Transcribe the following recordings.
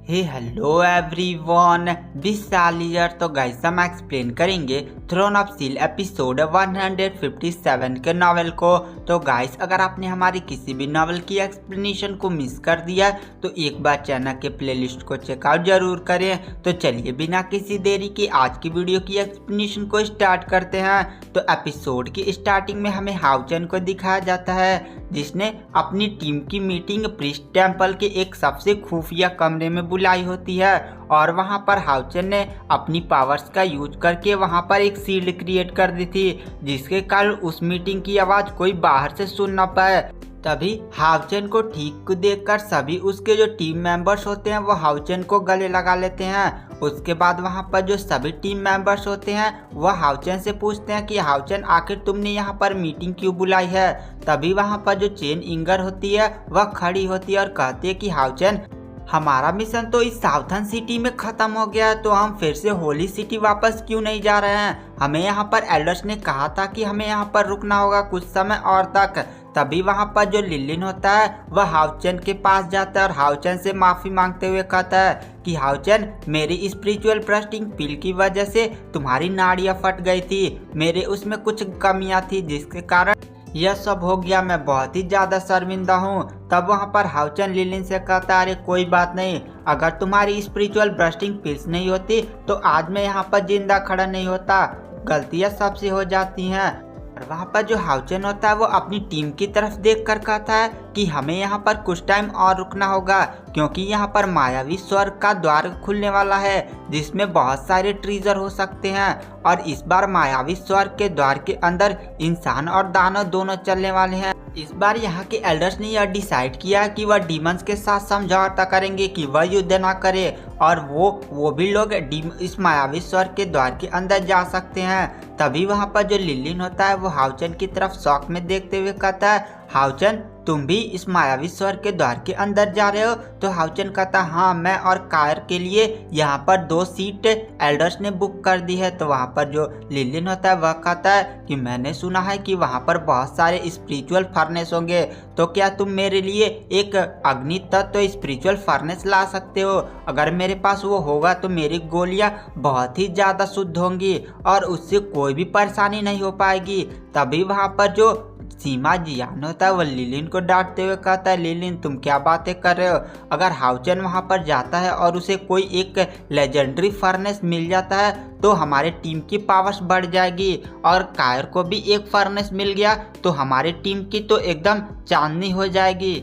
Hello everyone, this Saliyar. तो guys हम explain करेंगे थ्रोन ऑफ सील एपिसोड 157 के नॉवेल को। तो गाइस अगर आपने हमारी किसी भी नॉवेल की एक्सप्लेनेशन को मिस कर दिया तो एक बार चैनल के प्लेलिस्ट को चेकआउट जरूर करें। तो चलिए बिना किसी देरी के आज की वीडियो की एक्सप्लेनेशन को स्टार्ट करते हैं। तो एपिसोड की स्टार्टिंग में हमें हाउचन को दिखाया जाता है जिसने अपनी टीम की मीटिंग प्रीस्ट टेम्पल के एक सबसे खुफिया कमरे में बुलाई होती है और वहां पर हाउचन ने अपनी पावर्स का यूज करके वहां पर एक शील्ड क्रिएट कर दी थी जिसके कारण उस मीटिंग की आवाज कोई बाहर से सुन ना पाए। तभी हाउचन को ठीक को देखकर सभी उसके जो टीम मेंबर्स होते हैं वो हाउचन को गले लगा लेते हैं। उसके बाद वहां पर जो सभी टीम मेंबर्स होते हैं वह हाउचन से पूछते हैं कि हाउचन आखिर तुमने यहाँ पर मीटिंग क्यों बुलाई है। तभी वहां पर जो चेन इंगर होती है वह खड़ी होती है और कहती है कि हाउचन हमारा मिशन तो इस साउथर्न सिटी में खत्म हो गया है तो हम फिर से होली सिटी वापस क्यों नहीं जा रहे हैं। हमें यहाँ पर एल्डर्स ने कहा था कि हमें यहाँ पर रुकना होगा कुछ समय और तक। तभी वहाँ पर जो लिलिन होता है वह हाउचन के पास जाता है और हाउचन से माफी मांगते हुए कहता है कि हाउचन मेरी स्पिरिचुअल ब्रस्टिंग पिल की वजह से तुम्हारी नाड़ियाँ फट गई थी, मेरे उसमें कुछ कमियां थी जिसके कारण यह सब हो गया, मैं बहुत ही ज्यादा शर्मिंदा हूँ। तब वहाँ पर हाउचन लिलिन से कहता अरे कोई बात नहीं, अगर तुम्हारी स्पिरिचुअल ब्रस्टिंग पिल्स नहीं होती तो आज मैं यहाँ पर जिंदा खड़ा नहीं होता, गलतियाँ सबसे हो जाती हैं। और वहाँ पर जो हाउचन होता है वो अपनी टीम की तरफ देख कर कहता है कि हमें यहाँ पर कुछ टाइम और रुकना होगा क्योंकि यहाँ पर मायावी स्वर्ग का द्वार खुलने वाला है जिसमें बहुत सारे ट्रीजर हो सकते हैं और इस बार मायावी स्वर्ग के द्वार के अंदर इंसान और दानव दोनों चलने वाले हैं। इस बार यहाँ के एल्डर्स ने यह डिसाइड किया कि वह डीमंस के साथ समझौता करेंगे कि वह युद्ध ना करे और वो भी लोग इस मायावी स्वर्ग के द्वार के अंदर जा सकते हैं। तभी वहाँ पर जो लिलिन होता है वो हाउचन की तरफ शौक में देखते हुए कहता है हाउचन तुम भी इस मायावी स्वर्ग के द्वार के अंदर जा रहे हो। तो हाउचन कहता हाँ मैं और कायर के लिए यहाँ पर 2 सीट एल्डर्स ने बुक कर दी है। तो वहाँ पर जो लिलिन होता है वह कहता है कि मैंने सुना है कि वहाँ पर बहुत सारे स्पिरिचुअल फर्नेस होंगे, तो क्या तुम मेरे लिए एक अग्नि तत्व स्पिरिचुअल फर्नेस ला सकते हो। अगर मेरे पास वो होगा तो मेरी गोलियाँ बहुत ही ज़्यादा शुद्ध होंगी और उससे कोई भी परेशानी नहीं हो पाएगी। तभी वहाँ पर जो सीमा जियान होता है वो लिलिन को डांटते हुए कहता है लिलिन तुम क्या बातें कर रहे हो। अगर हाउचन वहां पर जाता है और उसे कोई एक लेजेंडरी फर्नेस मिल जाता है तो हमारे टीम की पावर्स बढ़ जाएगी और कायर को भी एक फर्नेस मिल गया तो हमारी टीम की तो एकदम चांदनी हो जाएगी।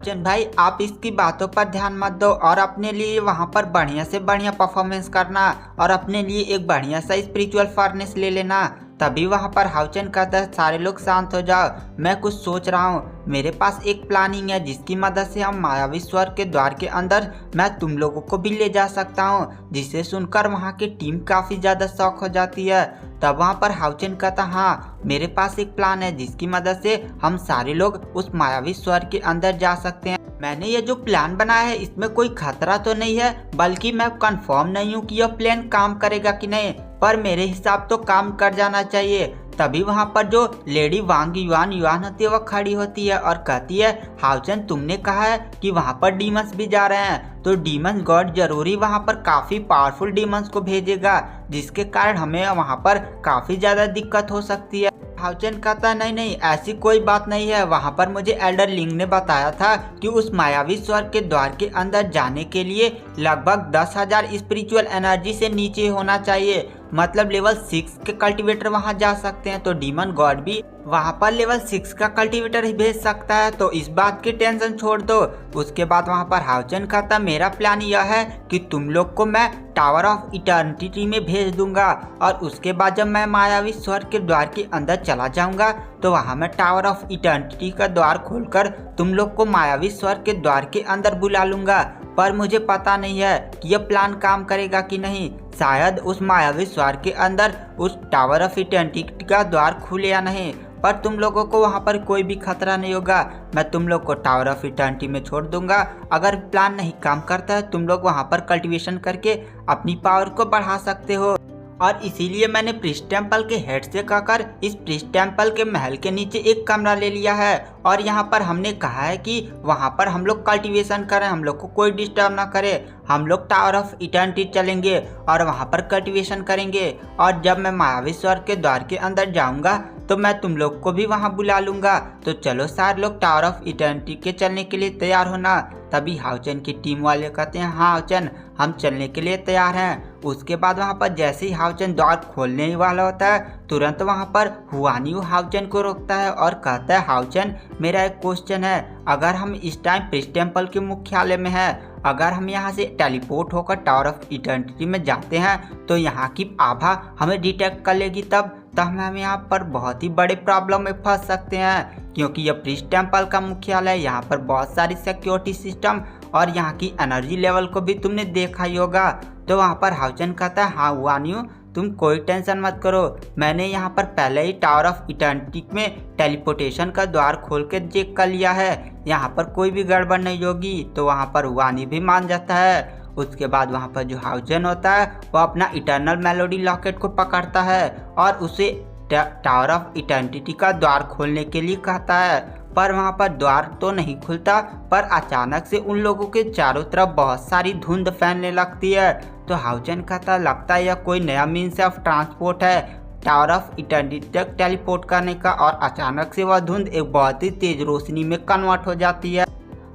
चंद भाई आप इसकी बातों पर ध्यान मत दो और अपने लिए वहां पर बढ़िया से बढ़िया परफॉर्मेंस करना और अपने लिए एक बढ़िया सा स्पिरिचुअल फर्नेस ले लेना। तभी वहां पर हाउचन कहता है सारे लोग शांत हो जाओ, मैं कुछ सोच रहा हूँ, मेरे पास एक प्लानिंग है जिसकी मदद से हम मायावी स्वर्ग के द्वार के अंदर मैं तुम लोगों को भी ले जा सकता हूँ। जिसे सुनकर वहाँ की टीम काफी ज्यादा शौक हो जाती है। तब वहाँ पर हाउचन कहता हाँ मेरे पास एक प्लान है जिसकी मदद से हम सारे लोग उस मायावी स्वर्ग के अंदर जा सकते हैं। मैंने ये जो प्लान बनाया है इसमें कोई खतरा तो नहीं है, बल्कि मैं कंफर्म नहीं हूँ कि यह प्लान काम करेगा कि नहीं, पर मेरे हिसाब तो काम कर जाना चाहिए। तभी वहाँ पर जो लेडी वांग युआन होती है वह खड़ी होती है और कहती है हाउचन तुमने कहा है कि वहाँ पर डीमंस भी जा रहे हैं तो डीमंस गॉड जरूरी वहाँ पर काफी पावरफुल डीमंस को भेजेगा जिसके कारण हमें वहाँ पर काफी ज्यादा दिक्कत हो सकती है। हाउचन कहता नहीं नहीं ऐसी कोई बात नहीं है, वहाँ पर मुझे एल्डर लिंग ने बताया था कि उस मायावी स्वर्ग के द्वार के अंदर जाने के लिए लगभग 10,000 स्पिरिचुअल एनर्जी से नीचे होना चाहिए, मतलब लेवल 6 के कल्टीवेटर वहां जा सकते हैं तो डीमन गॉड भी वहां पर लेवल 6 का कल्टीवेटर ही भेज सकता है, तो इस बात की टेंशन छोड़ दो। उसके बाद वहां पर हाउचन कहता मेरा प्लान यह है कि तुम लोग को मैं टावर ऑफ इटर्निटी में भेज दूंगा और उसके बाद जब मैं मायावी स्वर्ग के द्वार के अंदर चला जाऊंगा तो वहां मैं टावर ऑफ इटर्निटी का द्वार खोलकर तुम लोग को मायावी स्वर्ग के द्वार के अंदर बुला लूंगा। पर मुझे पता नहीं है कि यह प्लान काम करेगा कि नहीं, शायद उस मायावी स्वर्ग के अंदर उस टावर ऑफ इटर्निटी का द्वार खुले या नहीं, पर तुम लोगों को वहां पर कोई भी खतरा नहीं होगा। मैं तुम लोग को टावर ऑफ इटर्निटी में छोड़ दूंगा, अगर प्लान नहीं काम करता है तुम लोग वहां पर कल्टीवेशन करके अपनी पावर को बढ़ा सकते हो। और इसीलिए मैंने प्रीस्ट टेम्पल के हेड से कहकर इस प्रीस्ट टेम्पल के महल के नीचे एक कमरा ले लिया है और यहाँ पर हमने कहा है कि वहाँ पर हम लोग कल्टीवेशन करें, हम लोग को कोई डिस्टर्ब ना करे। हम लोग टावर ऑफ इटर्निटी चलेंगे और वहाँ पर कल्टीवेशन करेंगे। और जब मैं मायावी स्वर्ग के द्वार के अंदर जाऊँगा तो मैं तुम लोग को भी वहाँ बुला लूँगा। तो चलो सारे लोग टावर ऑफ इटर्निटी के चलने के लिए तैयार होना। तभी हाउचन की टीम वाले कहते हैं हाँ हाउचन, हम चलने के लिए तैयार हैं। उसके बाद वहाँ पर जैसे ही हाउचन द्वार खोलने ही वाला होता है, तुरंत वहाँ पर हुआनियो हाउचन को रोकता है और कहता है हाउचन, मेरा एक क्वेश्चन है। अगर हम इस टाइम प्रिस्ट टेम्पल के मुख्यालय में है, अगर हम यहाँ से टेलीपोर्ट होकर टावर ऑफ इटर्निटी में जाते हैं तो यहाँ की आभा हमें डिटेक्ट कर लेगी, तब हम यहाँ पर बहुत ही बड़े प्रॉब्लम में फंस सकते हैं, क्योंकि यह प्रिस्ट टेम्पल का मुख्यालय है। यहाँ पर बहुत सारी सिक्योरिटी सिस्टम और यहाँ की एनर्जी लेवल को भी तुमने देखा ही होगा। तो वहाँ पर हाउचन कहता है हाँ हुआनियो, तुम कोई टेंशन मत करो, मैंने यहाँ पर पहले ही टावर ऑफ इटर्निटी में टेलीपोर्टेशन का द्वार खोल के चेक कर लिया है, यहाँ पर कोई भी गड़बड़ नहीं होगी। तो वहाँ पर हुआनी भी मान जाता है। उसके बाद वहाँ पर जो हाउचन होता है वो अपना इटर्नल मेलोडी लॉकेट को पकड़ता है और उसे टावर ऑफ इटर्निटी का द्वार खोलने के लिए कहता है। पर वहाँ पर द्वार तो नहीं खुलता, पर अचानक से उन लोगों के चारों तरफ बहुत सारी धुंध फैलने लगती है। तो हाउचन कहता लगता है यह कोई नया मीन्स ऑफ ट्रांसपोर्ट है टावर ऑफ इटर्निटी तक टेलीपोर्ट करने का। और अचानक से वह धुंध एक बहुत ही तेज रोशनी में कन्वर्ट हो जाती है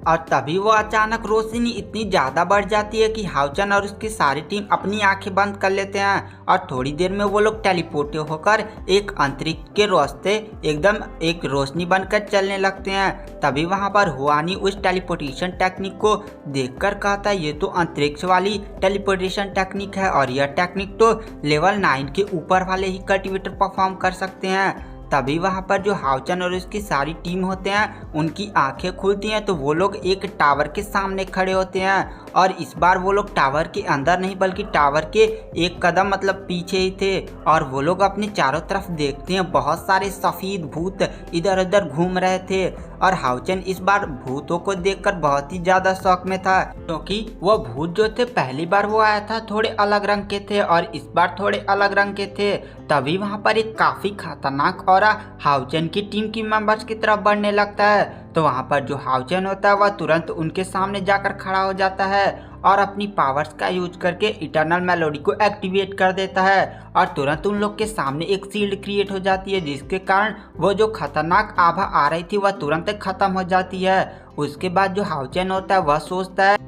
और तभी वो अचानक रोशनी इतनी ज़्यादा बढ़ जाती है कि हाउचन और उसकी सारी टीम अपनी आंखें बंद कर लेते हैं और थोड़ी देर में वो लोग टेलीपोर्ट होकर एक अंतरिक्ष के रास्ते एकदम एक रोशनी बनकर चलने लगते हैं। तभी वहाँ पर हुआनी उस टेलीपोर्टेशन टेक्निक को देखकर कहता है ये तो अंतरिक्ष वाली टेलीपोर्टेशन टेक्निक है और यह टेक्निक तो लेवल 9 के ऊपर वाले ही कल्टीवेटर परफॉर्म कर सकते हैं। तभी वहाँ पर जो हाउचन और उसकी सारी टीम होते हैं उनकी आंखें खुलती हैं, तो वो लोग एक टावर के सामने खड़े होते हैं और इस बार वो लोग टावर के अंदर नहीं बल्कि टावर के एक कदम मतलब पीछे ही थे। और वो लोग अपने चारों तरफ देखते हैं, बहुत सारे सफ़ेद भूत इधर उधर घूम रहे थे और हाउचन इस बार भूतों को देखकर बहुत ही ज़्यादा शौक में था, क्योंकि वो भूत जो थे पहली बार वो आया था थोड़े अलग रंग के थे और इस बार थोड़े अलग रंग के थे। तभी वहाँ पर एक काफ़ी खतरनाक ऑरा हाउचन की टीम की मेंबर्स की तरफ बढ़ने लगता है। तो वहाँ पर जो हाउचन होता है वह तुरंत उनके सामने जाकर खड़ा हो जाता है और अपनी पावर्स का यूज करके इटर्नल मेलोडी को एक्टिवेट कर देता है और तुरंत उन लोग के सामने एक शील्ड क्रिएट हो जाती है, जिसके कारण वो जो खतरनाक आभा आ रही थी वह तुरंत खत्म हो जाती है। उसके बाद जो हाउचन होता है वह सोचता है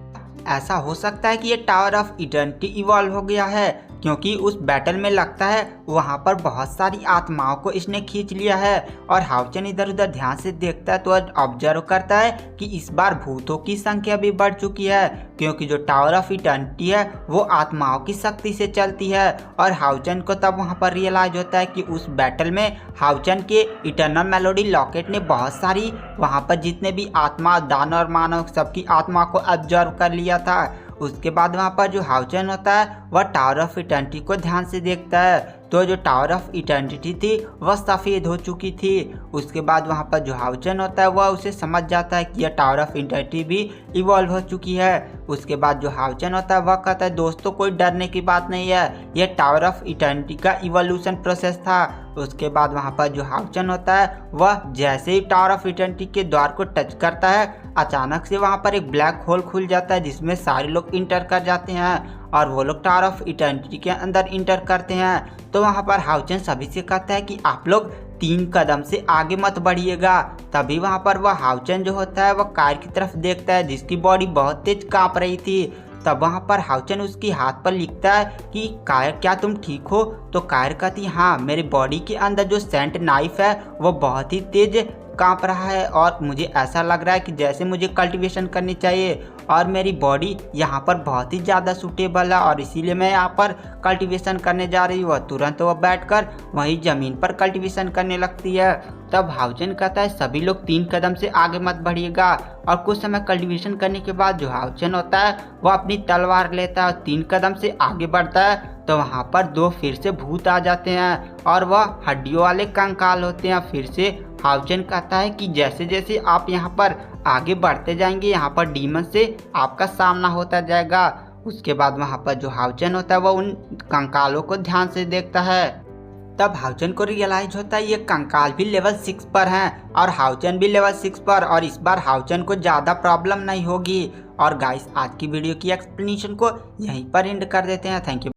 ऐसा हो सकता है कि ये टावर ऑफ इटर्निटी इवॉल्व हो गया है, क्योंकि उस बैटल में लगता है वहाँ पर बहुत सारी आत्माओं को इसने खींच लिया है। और हाउचन इधर उधर ध्यान से देखता है तो ऑब्जर्व करता है कि इस बार भूतों की संख्या भी बढ़ चुकी है, क्योंकि जो टावर ऑफ इटर्निटी है वो आत्माओं की शक्ति से चलती है। और हाउचन को तब वहाँ पर रियलाइज होता है कि उस बैटल में हाउचन के इटर्नल मेलोडी लॉकेट ने बहुत सारी वहाँ पर जितने भी आत्मा दानव और मानव सबकी आत्मा को ऑब्जर्व कर लिया था। उसके बाद वहाँ पर जो हाउचन होता है वह टावर ऑफ इटर्निटी को ध्यान से देखता है, तो जो टावर ऑफ इटर्निटी थी वह सफ़ेद हो चुकी थी। उसके बाद वहाँ पर जो हाउचन होता है वह उसे समझ जाता है कि यह टावर ऑफ इटर्निटी भी इवॉल्व हो चुकी है। उसके बाद जो हाउचन होता है वह कहता है दोस्तों कोई डरने की बात नहीं है, यह टावर ऑफ इटर्निटी का इवोल्यूशन प्रोसेस था। उसके बाद वहाँ पर जो हाउचन होता है वह जैसे ही टावर ऑफ इटर्निटी के द्वार को टच करता है अचानक से वहाँ पर एक ब्लैक होल खुल जाता है, जिसमें सारे लोग इंटर कर जाते हैं और वो लोग टावर ऑफ इटर्निटी के अंदर इंटर करते हैं। तो वहाँ पर हाउचन सभी से कहता है कि आप लोग 3 कदम से आगे मत बढ़िएगा। तभी वहाँ पर वह हाउचन जो होता है वह कार की तरफ देखता है जिसकी बॉडी बहुत तेज कांप रही थी। तब वहाँ पर हाउचन उसकी हाथ पर लिखता है कि कायर क्या तुम ठीक हो? तो कायर कहती हाँ, मेरी बॉडी के अंदर जो सेंट नाइफ है वो बहुत ही तेज कांप रहा है और मुझे ऐसा लग रहा है कि जैसे मुझे कल्टीवेशन करनी चाहिए और मेरी बॉडी यहाँ पर बहुत ही ज़्यादा सूटेबल है और इसीलिए मैं यहाँ पर कल्टीवेशन करने जा रही हूँ। तुरंत वह बैठकर वहीं ज़मीन पर कल्टीवेशन करने लगती है। तब हाउचन कहता है सभी लोग 3 कदम से आगे मत बढ़िएगा। और कुछ समय कल्टीवेशन करने के बाद जो हाउचन होता है वह अपनी तलवार लेता है और 3 कदम से आगे बढ़ता है तो वहाँ पर 2 फिर से भूत आ जाते हैं और वह हड्डियों वाले कंकाल होते हैं। फिर से हाउचन कहता है कि जैसे जैसे आप यहाँ पर आगे बढ़ते जाएंगे यहाँ पर डीमन से आपका सामना होता जाएगा। उसके बाद वहाँ पर जो हाउचन होता है वह उन कंकालों को ध्यान से देखता है। तब हाउचन को रियलाइज होता है ये कंकाल भी लेवल 6 पर हैं और हाउचन भी लेवल 6 पर, और इस बार हाउचन को ज़्यादा प्रॉब्लम नहीं होगी। और गाइस आज की वीडियो की एक्सप्लेनेशन को यहीं पर एंड कर देते हैं। Thank you.